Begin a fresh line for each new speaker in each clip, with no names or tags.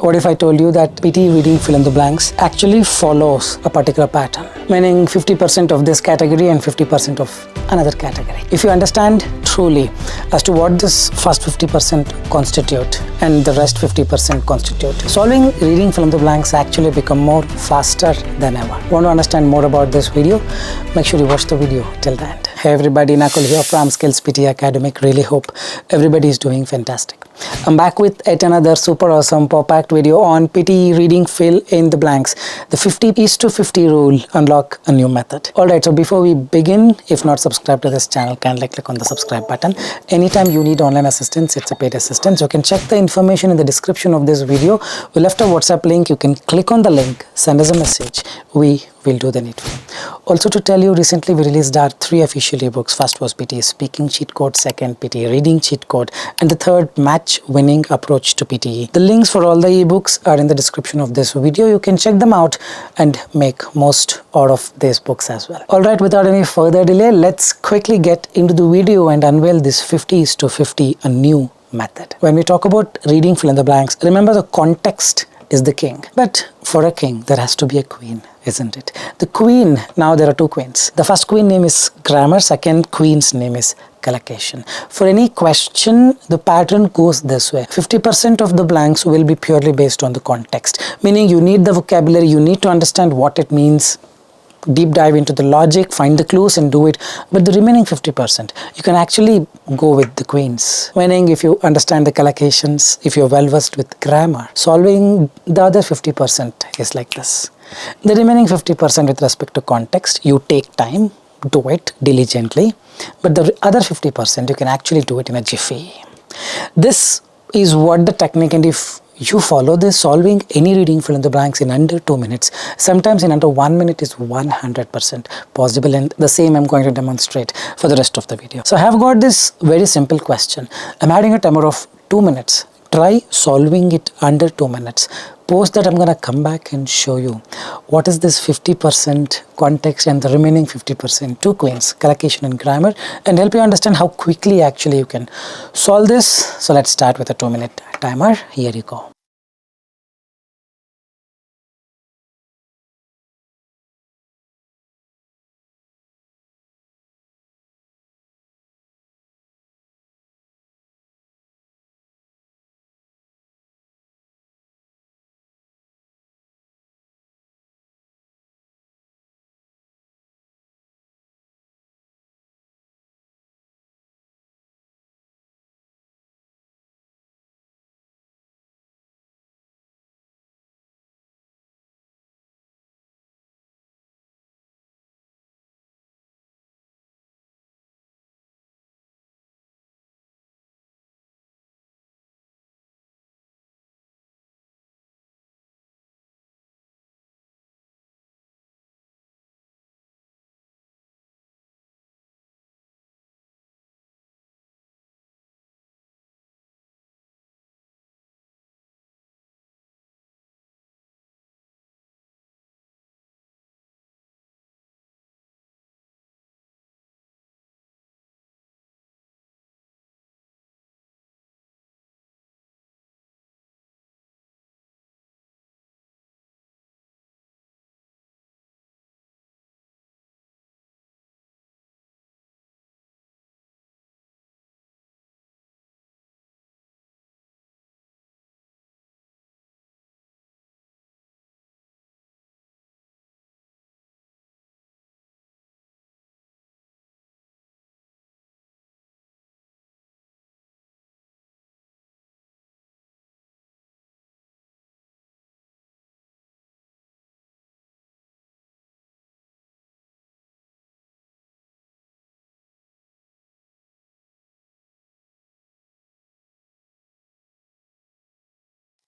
What if I told you that PTE reading fill in the blanks actually follows a particular pattern, meaning 50% of this category and 50% of another category. If you understand truly as to what this first 50% constitute and the rest 50% constitute, solving reading fill in the blanks actually become more faster than ever. Want to understand more about this video? Make sure you watch the video till the end. Hey everybody, Nakul here from SKILLS PTE Academic. Really hope everybody is doing fantastic. I'm back with yet another super awesome packed video on PTE reading fill in the blanks. The 50:50 rule, unlock a new method. Alright, so before we begin, if not subscribed to this channel, kindly click on the subscribe button. Anytime you need online assistance, it's a paid assistance. You can check the information in the description of this video. We left a WhatsApp link. You can click on the link, send us a message. We will do the needful. Also to tell you, recently we released our 3 official ebooks. First was PTE Speaking Cheat Code, second PTE Reading Cheat Code, and the third Match Winning Approach to PTE. The links for all the ebooks are in the description of this video. You can check them out and make most out of these books as well. Alright, without any further delay, let's quickly get into the video and unveil this 50:50, a new method. When we talk about reading fill in the blanks, remember the context is the king. But for a king, there has to be a queen, isn't it? The queen, now there are 2 queens. The first queen name is grammar, second queen's name is collocation. For any question, the pattern goes this way. 50% of the blanks will be purely based on the context, meaning you need the vocabulary, you need to understand what it means, deep dive into the logic, find the clues and do it. But the remaining 50%, you can actually go with the queens. Meaning if you understand the collocations, if you're well versed with grammar, solving the other 50% is like this. The remaining 50% with respect to context, you take time, do it diligently, but the other 50% you can actually do it in a jiffy. This is what the technique, and if you follow this, solving any reading fill in the blanks in under 2 minutes, sometimes in under 1 minute, is 100% possible, and the same I'm going to demonstrate for the rest of the video. So I have got this very simple question. I'm adding a timer of 2 minutes. Try solving it under 2 minutes. Post that, I'm going to come back and show you what is this 50% context and the remaining 50%, 2 queens, collocation and grammar, and help you understand how quickly actually you can solve this. So let's start with a 2-minute timer. Here you go.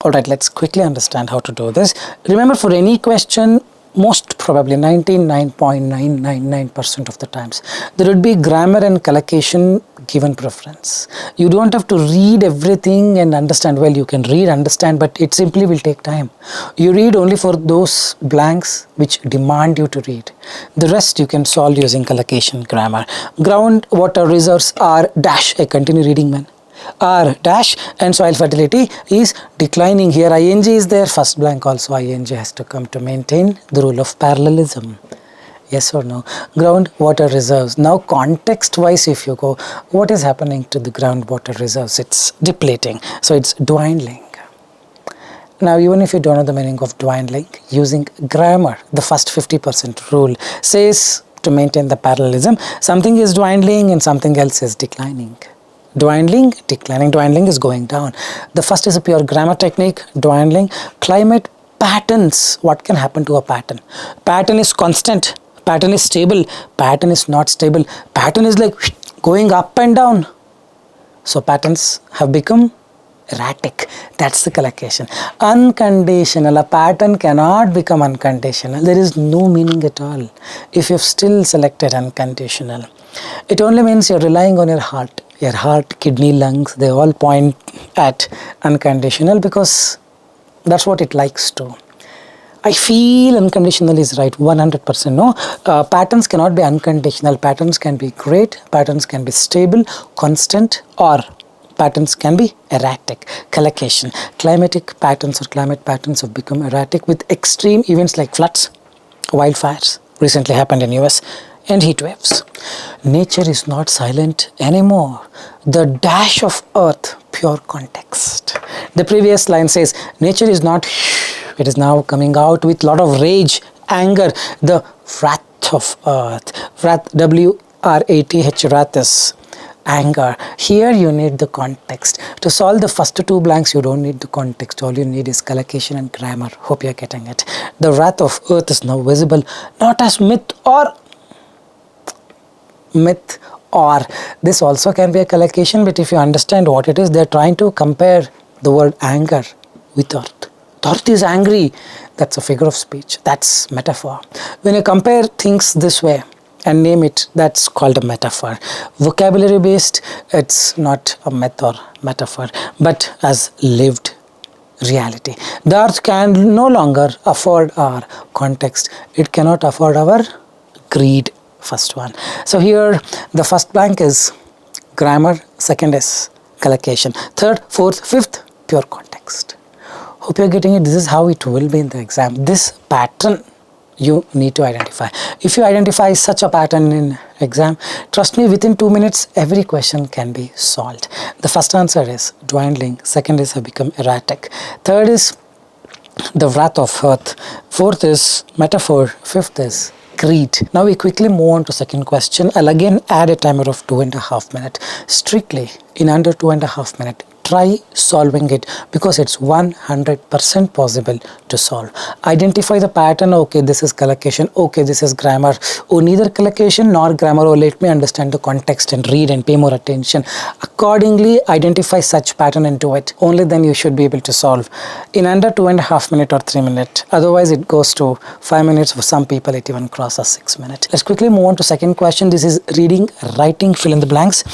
Alright, let's quickly understand how to do this. Remember, for any question, most probably 99.999% of the times, there would be grammar and collocation given preference. You don't have to read everything and understand. Well, you can read, understand, but it simply will take time. You read only for those blanks which demand you to read. The rest you can solve using collocation, grammar. Groundwater reserves are dash, I continue reading, man. R dash, and soil fertility is declining. Here ing is there, first blank also ing has to come to maintain the rule of parallelism. Yes or no? Groundwater reserves. Now context wise, if you go, what is happening to the groundwater reserves? It's depleting, so it's dwindling. Now even if you don't know the meaning of dwindling, using grammar, the first 50% rule says to maintain the parallelism, something is dwindling and something else is declining. Dwindling, declining, dwindling is going down. The first is a pure grammar technique, dwindling. Climate patterns, what can happen to a pattern? Pattern is constant, pattern is stable, pattern is not stable, pattern is like going up and down. So patterns have become erratic. That's the collocation. Unconditional, a pattern cannot become unconditional. There is no meaning at all if you've still selected unconditional. It only means you're relying on your heart. Your heart, kidney, lungs, they all point at unconditional because that's what it likes to. I feel unconditional is right, 100%. No, patterns cannot be unconditional. Patterns can be great, patterns can be stable, constant, or patterns can be erratic. Collocation. Climatic patterns or climate patterns have become erratic with extreme events like floods, wildfires, recently happened in US, and heat waves. Nature is not silent anymore. The dash of earth, pure context. The previous line says, nature is not, it is now coming out with lot of rage, anger, the wrath of earth. Wrath, W-R-A-T-H, wrath is anger. Here you need the context. To solve the first two blanks, you don't need the context. All you need is collocation and grammar. Hope you're getting it. The wrath of earth is now visible, not as myth or this also can be a collocation, but if you understand what it is, they're trying to compare the word anger with earth. The earth is angry. That's a figure of speech. That's metaphor. When you compare things this way and name it, that's called a metaphor. Vocabulary based, it's not a myth or metaphor, but as lived reality. The earth can no longer afford our context. It cannot afford our greed. First one. So here the first blank is grammar, second is collocation, third, fourth, fifth, pure context. Hope you're getting it. This is how it will be in the exam. This pattern you need to identify. If you identify such a pattern in exam, trust me, within 2 minutes every question can be solved. The first answer is dwindling, second is have become erratic, third is the wrath of earth, fourth is metaphor, fifth is greed. Now we quickly move on to second question. I'll again add a timer of 2.5 minutes. Strictly in under 2.5 minutes, try solving it because it's 100% possible to solve. Identify the pattern. Okay, this is collocation. Okay, this is grammar. Oh, neither collocation nor grammar. Oh, let me understand the context and read and pay more attention. Accordingly, identify such pattern and do it. Only then you should be able to solve in under 2.5 minutes or 3 minutes. Otherwise, it goes to 5 minutes. For some people, it even crosses 6 minutes. Let's quickly move on to second question. This is reading, writing, fill in the blanks.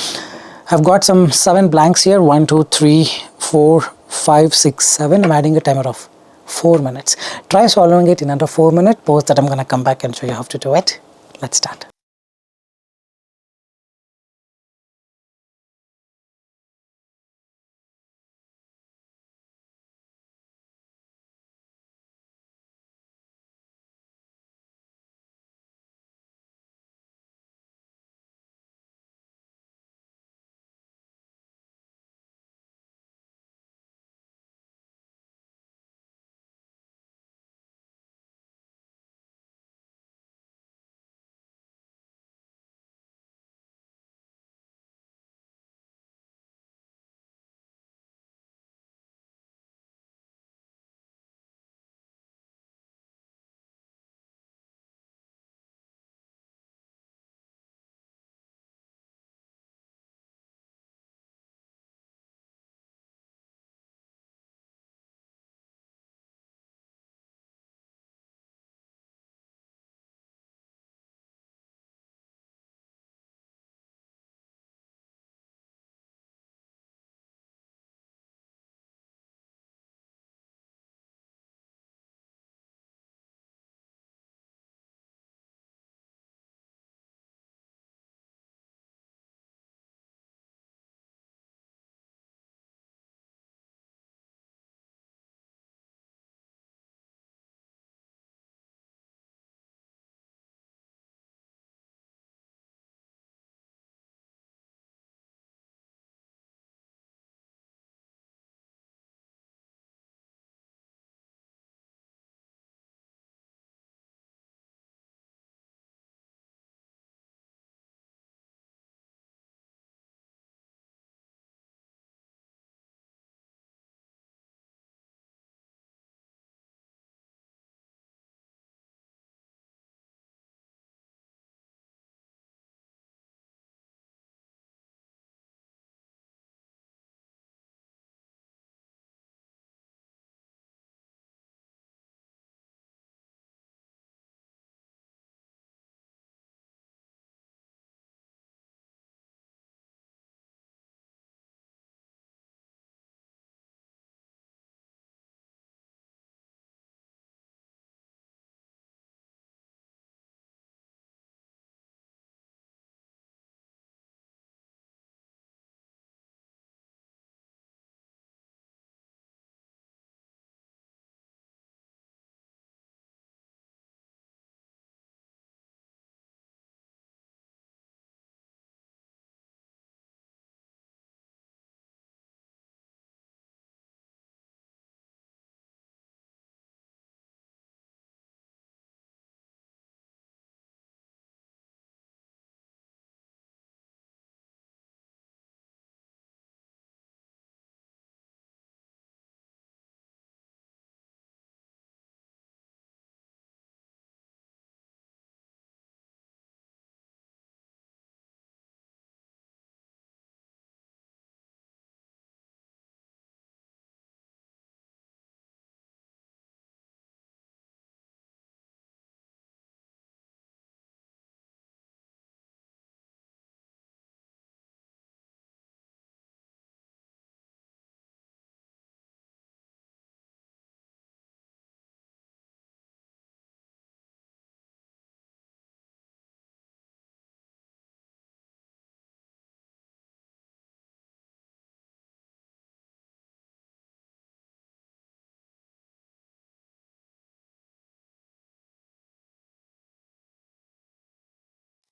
I've got some 7 blanks here. 1, 2, 3, 4, 5, 6, 7. I'm adding a timer of 4 minutes. Try solving it in under 4 minutes. Post that I'm going to come back and show you how to do it. Let's start.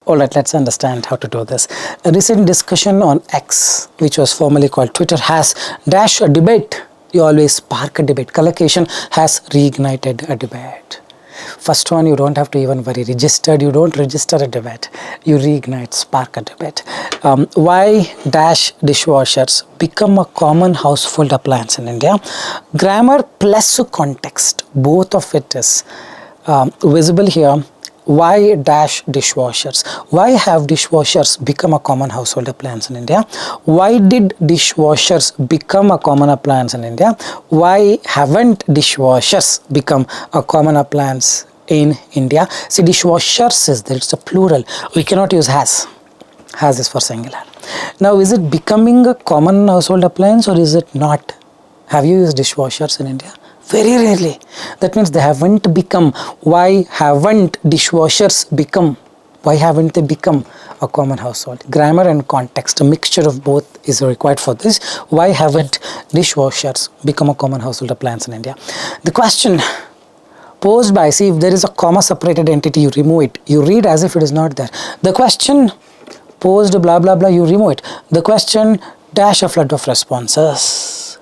Alright, let's understand how to do this. A recent discussion on X, which was formerly called Twitter, has dashed a debate. You always spark a debate. Collocation has reignited a debate. First one, you don't have to even worry. Registered, you don't register a debate. You reignite, spark a debate. Why dash dishwashers become a common household appliance in India? Grammar plus context, both of it is visible here. Why dash dishwashers? Why have dishwashers become a common household appliance in India? Why did dishwashers become a common appliance in India? Why haven't dishwashers become a common appliance in India? See, dishwashers is there, it's a plural. We cannot use has. Has is for singular. Now, is it becoming a common household appliance or is it not? Have you used dishwashers in India? Very rarely. That means they haven't become. Why haven't dishwashers become? Why haven't they become a common household? Grammar and context, a mixture of both is required for this. Why haven't dishwashers become a common household appliance in India? The question posed by, see, if there is a comma separated entity, you remove it. You read as if it is not there. The question posed blah blah blah, you remove it. The question dash a flood of responses.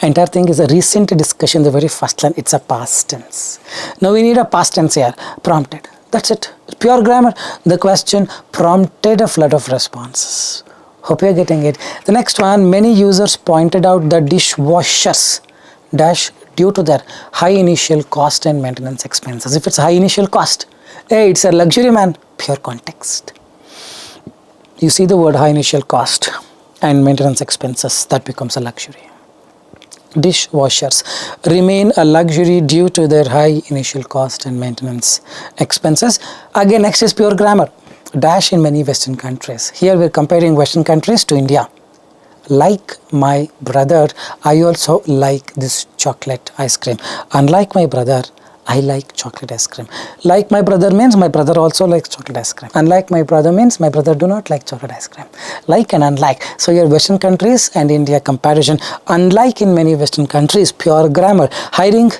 Entire thing is a recent discussion, the very first line, it's a past tense. Now we need a past tense here, prompted. That's it, pure grammar. The question prompted a flood of responses. Hope you're getting it. The next one, many users pointed out that dishwashers dash due to their high initial cost and maintenance expenses. If it's high initial cost, hey, it's a luxury, man. Pure context. You see the word high initial cost and maintenance expenses, that becomes a luxury. Dishwashers remain a luxury due to their high initial cost and maintenance expenses. Again, next is pure grammar. Dash in many Western countries. Here we're comparing Western countries to India. Like my brother, I also like this chocolate ice cream. Unlike my brother, I like chocolate ice cream. Like my brother means my brother also likes chocolate ice cream. Unlike my brother means my brother do not like chocolate ice cream. Like and unlike. So your Western countries and India comparison. Unlike in many Western countries, pure grammar. Hiring,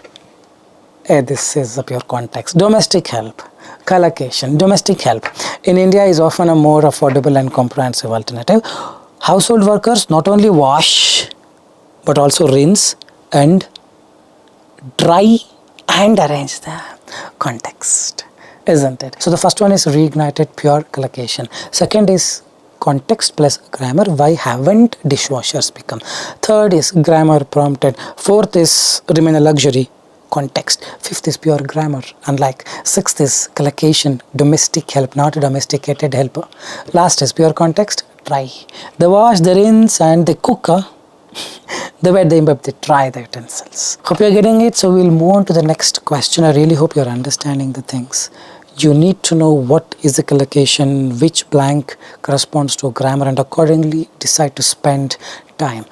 this is a pure context. Domestic help. Collocation. Domestic help in India is often a more affordable and comprehensive alternative. Household workers not only wash but also rinse and dry and arrange the context, isn't it? So the first one is reignited pure collocation. Second is context plus grammar. Why haven't dishwashers become? Third is grammar prompted. Fourth is remain a luxury, context. Fifth is pure grammar, unlike. Sixth is collocation, domestic help, not domesticated help. Last is pure context, dry. They wash, they rinse and they cook. The way they try the utensils. Hope you're getting it. So we'll move on to the next question. I really hope you're understanding the things. You need to know what is the collocation, which blank corresponds to grammar, and accordingly decide to spend time.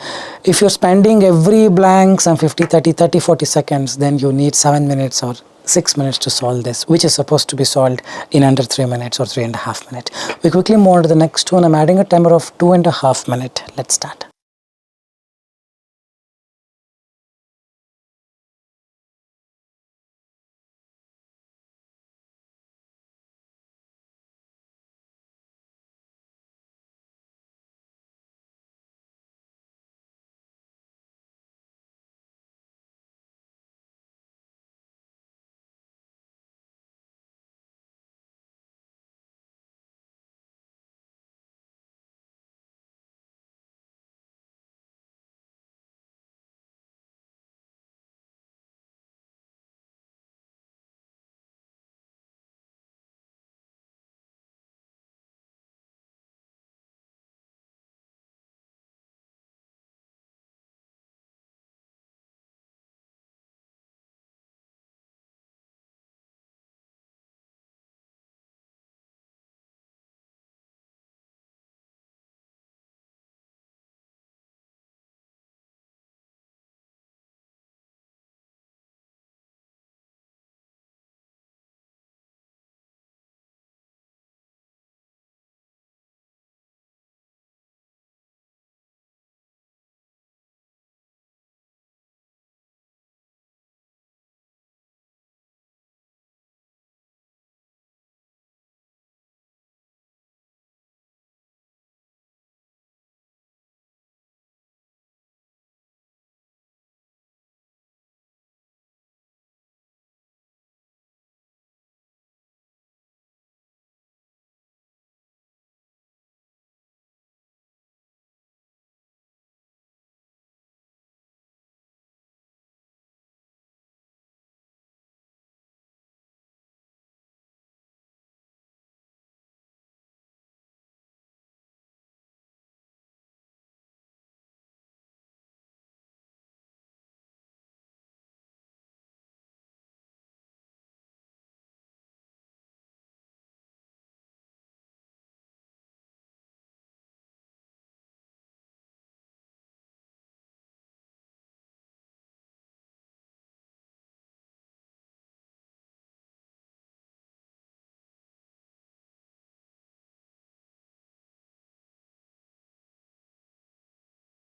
If you're spending every blank some 50, 30, 30, 40 seconds, then you need 7 minutes or 6 minutes to solve this, which is supposed to be solved in under 3 minutes or 3.5 minutes. We quickly move on to the next one. I'm adding a timer of 2.5 minutes. Let's start.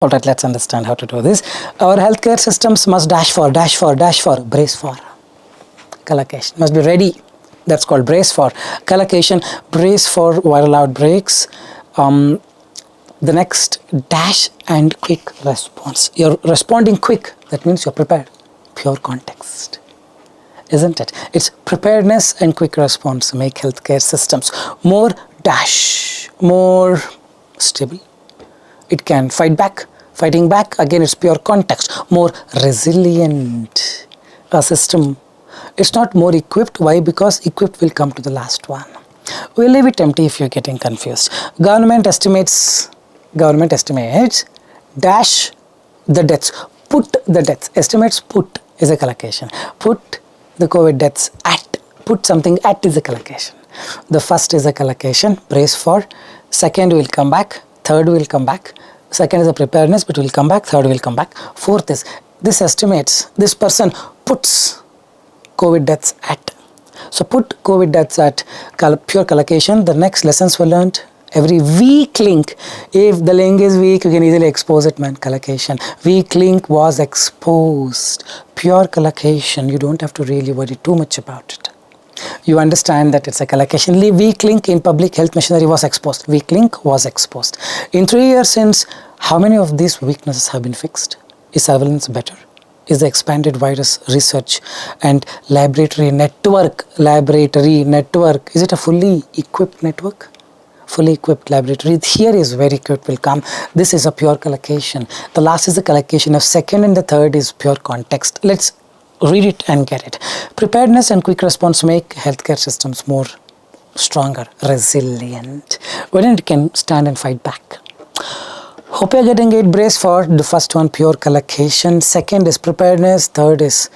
All right, let's understand how to do this. Our healthcare systems must dash for, brace for. Collocation must be ready. That's called brace for. Collocation, brace for viral outbreaks. The next, dash and quick response. You're responding quick. That means you're prepared. Pure context, isn't it? It's preparedness and quick response make healthcare systems more dash, more stable. It can fight back. Fighting back, again, it's pure context. More resilient. A system, it's not more equipped. Why? Because equipped will come to the last one. We'll leave it empty if you're getting confused. Government estimates, dash the deaths, put the deaths. Estimates, put is a collocation. Put the COVID deaths at, put something at is a collocation. The first is a collocation, brace for. Second will come back. Third will come back. Second is a preparedness, but will come back. Third will come back. Fourth is, this estimates, this person puts COVID deaths at. So put COVID deaths at, pure collocation. The next lessons were learned. Every weak link, if the link is weak, you can easily expose it, man. Collocation. Weak link was exposed. Pure collocation. You don't have to really worry too much about it. You understand that it's a collocation. Weak link in public health machinery was exposed. Weak link was exposed. In 3 years since, how many of these weaknesses have been fixed? Is surveillance better? Is the expanded virus research and laboratory network, is it a fully equipped network? Fully equipped laboratory. Here is where equipped will come. This is a pure collocation. The last is the collocation of second, and the third is pure context. Let's read it and get it. Preparedness and quick response make healthcare systems more stronger, resilient, when it can stand and fight back. Hope you're getting it. Brace for the first one, pure collocation. Second is preparedness. Third is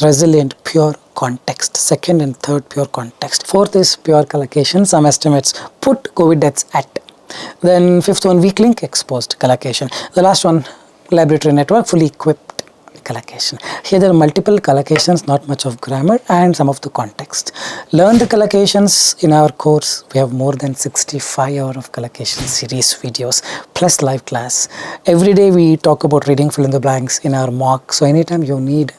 resilient, pure context. Second and third, pure context. Fourth is pure collocation. Some estimates put COVID deaths at. Then fifth one, weak link, exposed, collocation. The last one, laboratory network, fully equipped, collocation. Here there are multiple collocations, not much of grammar and some of the context. Learn the collocations in our course. We have more than 65 hours of collocation series videos plus live class. Every day we talk about reading fill in the blanks in our mock. So anytime you need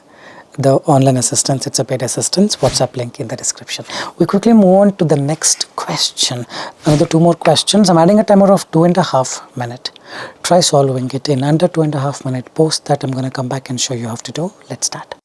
the online assistance, it's a paid assistance. WhatsApp link in the description. We quickly move on to the next question. Another 2 more questions. I'm adding a timer of 2.5 minutes. Try solving it in under 2.5 minutes. Post that, I'm going to come back and show you how to do. Let's start.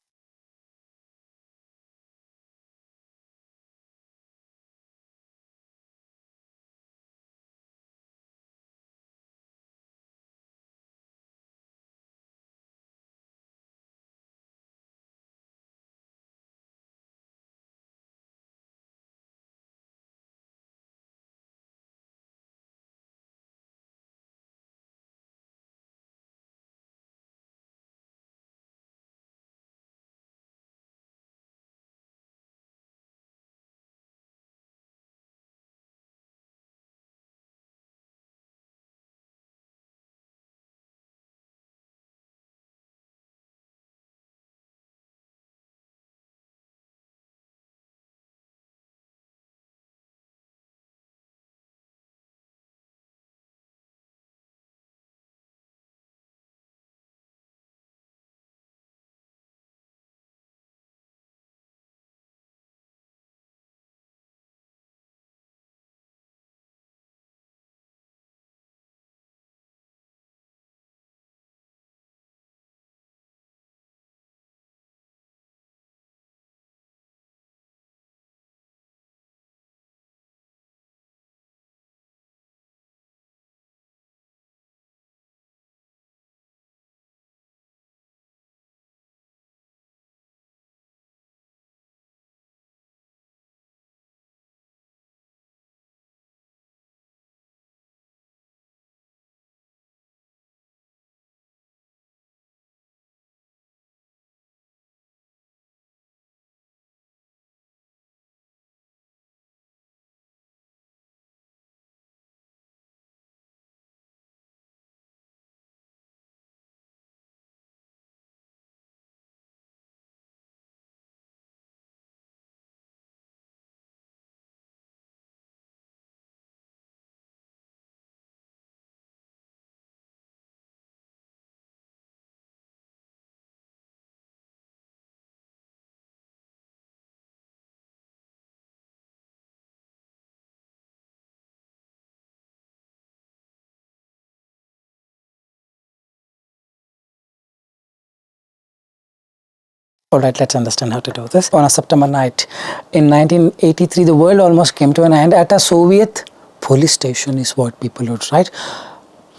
Alright, let's understand how to do this. On a September night in 1983, the world almost came to an end at a Soviet police station, is what people would write.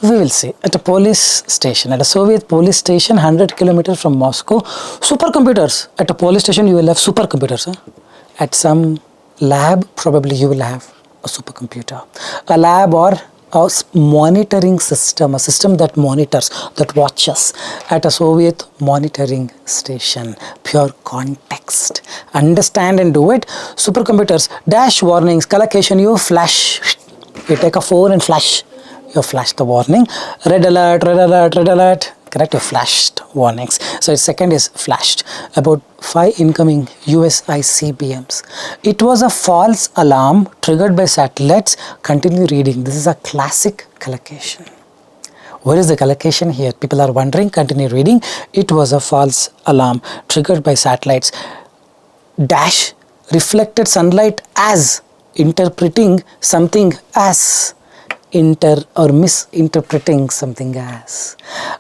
We will see. At a police station, at a Soviet police station, 100 kilometers from Moscow, supercomputers. At a police station, you will have supercomputers. Huh? At some lab, probably you will have a supercomputer. A lab or a monitoring system, a system that monitors, that watches. At a Soviet monitoring station, pure context. Understand and do it. Supercomputers, dash warnings, collocation, you flash. You take a phone and flash. You flash the warning. Red alert, red alert, red alert. Correct, you flashed warnings. So its second is flashed. About 5 incoming US ICBMs. It was a false alarm triggered by satellites. Continue reading. This is a classic collocation. Where is the collocation here? People are wondering. Continue reading. It was a false alarm triggered by satellites. Dash reflected sunlight as interpreting something as misinterpreting something as.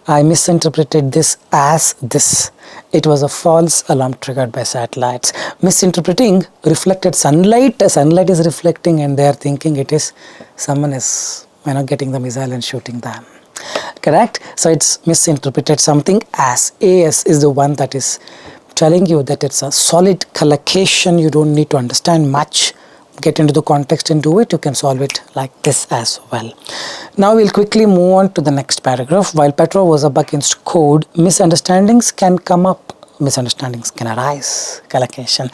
I misinterpreted this as this. It was a false alarm triggered by satellites. Misinterpreting reflected sunlight. Sunlight is reflecting and they are thinking it is someone is getting the missile and shooting them. Correct? So it's misinterpreted something as. AS is the one that is telling you that it's a solid collocation. You don't need to understand much. Get into the context and do it. You can solve it like this as well. Now we'll quickly move on to the next paragraph. While Petrov was up against code, misunderstandings can come up. Misunderstandings can arise. Collocation.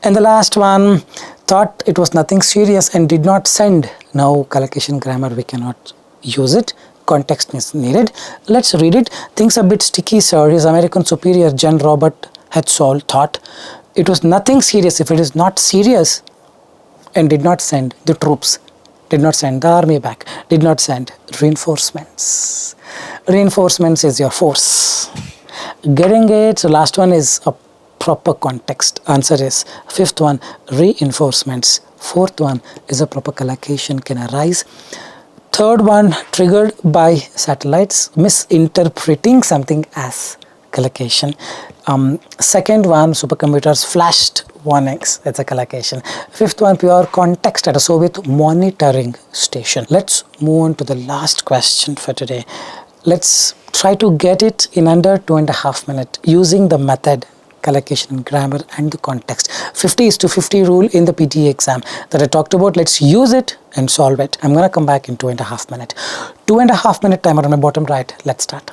And the last one, thought it was nothing serious and did not send. Now collocation grammar, we cannot use it. Context is needed. Let's read it. Things a bit sticky, sir. His American superior, Gen Robert Hetzel, thought it was nothing serious. If it is not serious, and did not send the troops, did not send the army back, did not send reinforcements. Reinforcements is your force. Getting it? So last one is a proper context. Answer is fifth one, reinforcements. Fourth one is a proper collocation can arise. Third one, triggered by satellites, misinterpreting something as collocation. Second one, supercomputers flashed warnings, that's a collocation. Fifth one, pure context at a Soviet monitoring station. Let's move on to the last question for today. Let's try to get it in under 2.5 minutes using the method, collocation, grammar and the context. 50:50 rule in the PTE exam that I talked about. Let's use it and solve it. I'm gonna come back in 2.5 minutes. 2.5 minute timer on my bottom right. Let's start.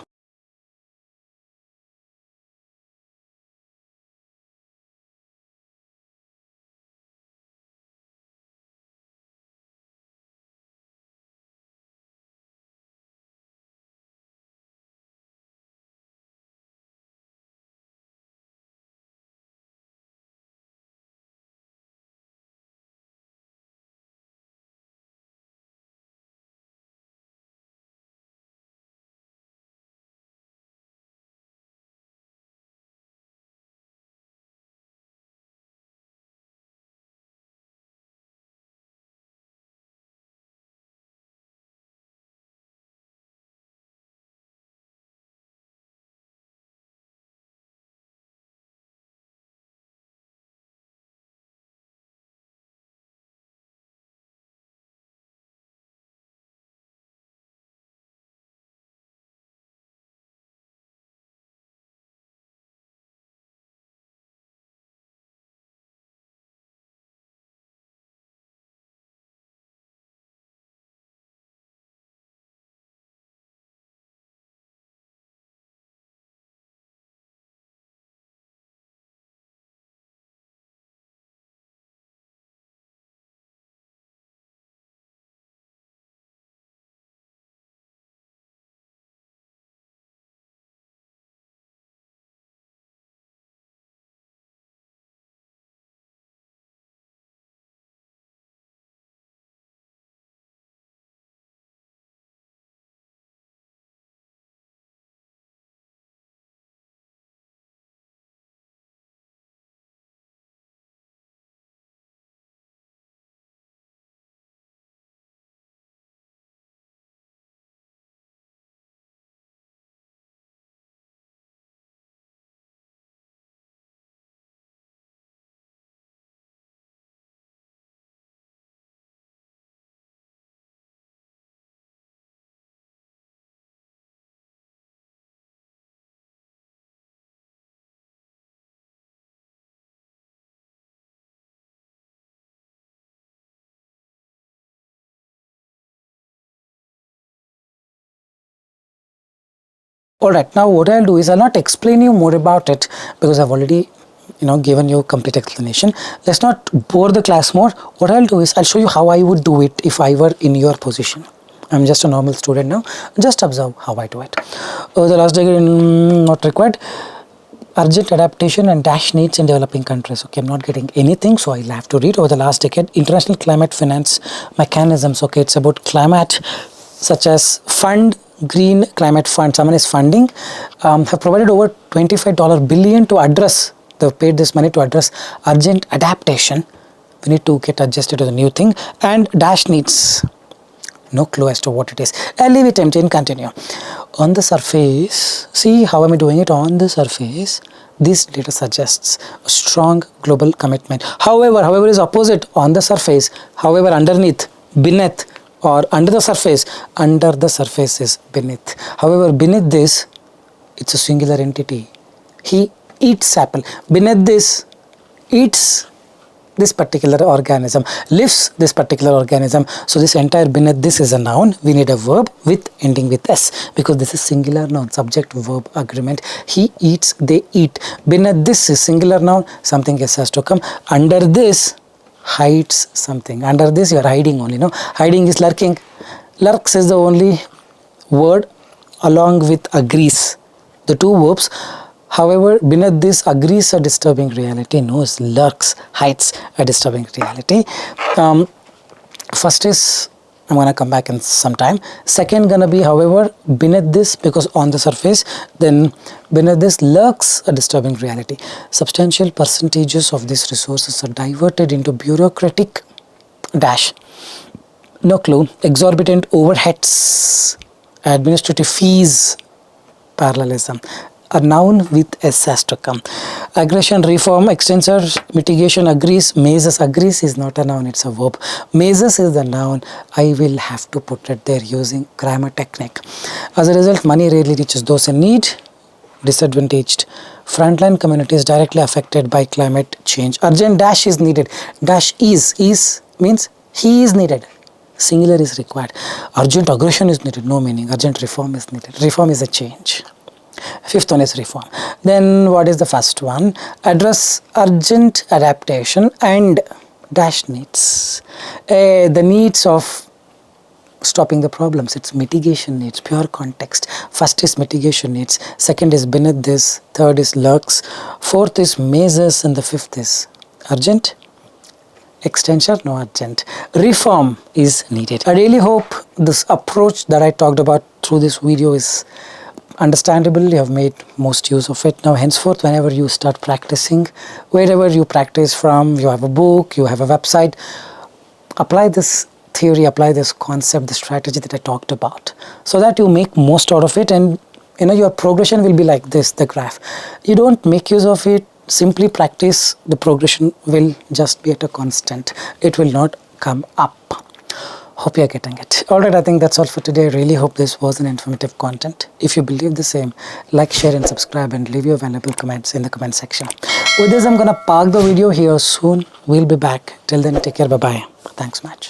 Alright, now what I'll do is I'll not explain you more about it because I've already given you complete explanation. Let's not bore the class more. What I'll do is I'll show you how I would do it if I were in your position. I'm just a normal student now. Just observe how I do it. The last decade not required. Urgent adaptation and dash needs in developing countries. Okay, I'm not getting anything, so I'll have to read. Over the last decade, international climate finance mechanisms. Okay, it's about climate, such as fund, green climate fund. Someone is funding, have provided over $25 billion to address. They've paid this money to address urgent adaptation. We need to get adjusted to the new thing. And dash needs. No clue as to what it is. I'll leave it empty and continue. On the surface, see how am I doing it? On the surface, this data suggests a strong global commitment. However is opposite on the surface. However, underneath, beneath, or under the surface is beneath. However, beneath this, it's a singular entity. He eats apple. Beneath this, eats this particular organism, lives this particular organism. So this entire beneath this is a noun. We need a verb with ending with s because this is singular noun, subject verb agreement. He eats, they eat. Beneath this is singular noun, something else has to come. Under this hides something. Under this you are hiding only. Hiding is lurking. Lurks is the only word along with agrees. The two verbs. However, beneath this agrees a disturbing reality. No, it's lurks, hides a disturbing reality. First is, I'm going to come back in some time. Second going to be, however, beneath this, because on the surface, then beneath this lurks a disturbing reality. Substantial percentages of these resources are diverted into bureaucratic dash. No clue. Exorbitant overheads, administrative fees, parallelism. A noun with S has to come. Aggression, reform, extensor, mitigation, agrees. Mazes, agrees is not a noun, it's a verb. Mazes is the noun. I will have to put it there using grammar technique. As a result, money rarely reaches those in need. Disadvantaged. Frontline communities directly affected by climate change. Urgent dash is needed. Dash is means he is needed. Singular is required. Urgent aggression is needed. No meaning. Urgent reform is needed. Reform is a change. Fifth one is reform. Then what is the first one? Address urgent adaptation and dash needs. The needs of stopping the problems. It's mitigation needs, pure context. First is mitigation needs. Second is beneath this. Third is lurks. Fourth is mazes. And the fifth is urgent. Extension, no urgent. Reform is needed. I really hope this approach that I talked about through this video is understandable. You have made most use of it. Now henceforth, whenever you start practicing, wherever you practice from, you have a book, you have a website, apply this theory, apply this concept, the strategy that I talked about, so that you make most out of it, and your progression will be like this, the graph. You don't make use of it, simply practice, the progression will just be at a constant. It will not come up. Hope you're getting it. Alright, I think that's all for today. I really hope this was an informative content. If you believe the same, like, share and subscribe and leave your valuable comments in the comment section. With this, I'm gonna park the video here soon. We'll be back. Till then, take care. Bye-bye. Thanks much.